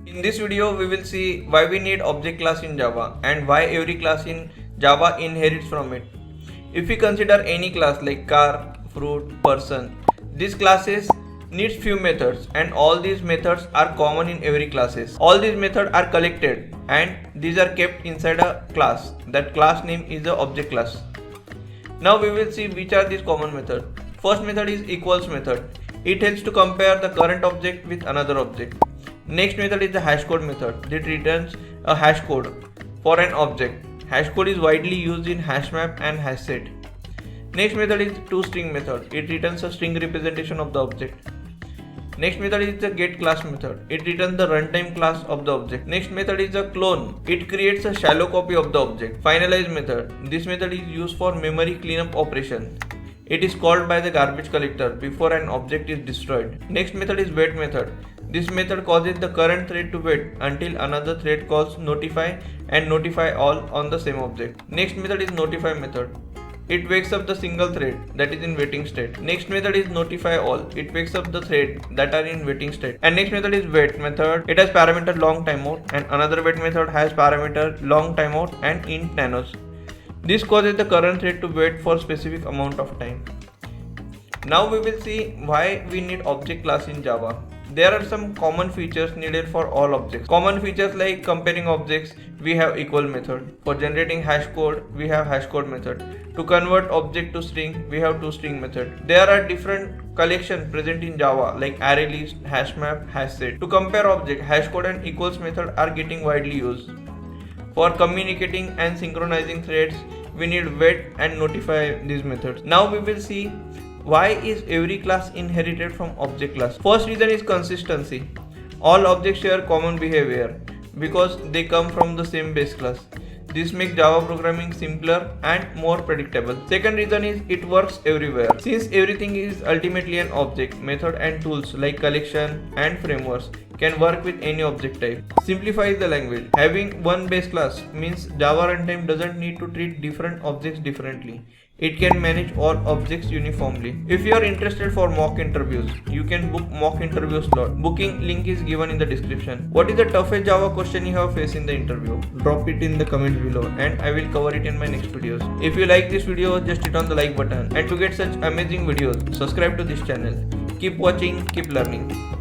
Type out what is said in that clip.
In this video, we will see why we need object class in Java and why every class in Java inherits from it. If we consider any class like car, fruit, person, these classes needs few methods and all these methods are common in every classes. All these methods are collected and these are kept inside a class. That class name is the object class. Now we will see which are these common methods. First method is equals method. It helps to compare the current object with another object. Next method is the hash code method. It returns a hash code for an object. Hash code is widely used in hash map and hash set. Next method is toString method. It returns a string representation of the object. Next method is the getClass method. It returns the runtime class of the object. Next method is a clone. It creates a shallow copy of the object. Finalize method. This method is used for memory cleanup operation. It is called by the garbage collector before an object is destroyed. Next method is wait method. This method causes the current thread to wait until another thread calls notify and notify all on the same object. Next method is notify method. It wakes up the single thread that is in waiting state. Next method is notify all. It wakes up the thread that are in waiting state. And next method is wait method. It has parameter long timeout and another wait method has parameter long timeout and int nanos. This causes the current thread to wait for specific amount of time. Now we will see why we need object class in Java. There are some common features needed for all objects. Common features like comparing objects, we have equal method. For generating hash code, we have hash code method. To convert object to string, we have toString method. There are different collections present in Java like array list, hash map, hash set. To compare object, hash code and equals method are getting widely used. For communicating and synchronizing threads, we need wait and notify these methods. Now we will see why is every class inherited from object class. First reason is consistency. All objects share common behavior because they come from the same base class. This makes Java programming simpler and more predictable. Second reason is it works everywhere. Since everything is ultimately an object, method and tools like collection and frameworks can work with any object type. Simplifies the language. Having one base class means Java runtime doesn't need to treat different objects differently. It can manage all objects uniformly. If you are interested for mock interviews, you can book mock interview slot. Booking link is given in the description. What is the toughest Java question you have faced in the interview? Drop it in the comments below and I will cover it in my next videos. If you like this video, just hit on the like button. And to get such amazing videos, subscribe to this channel. Keep watching, keep learning.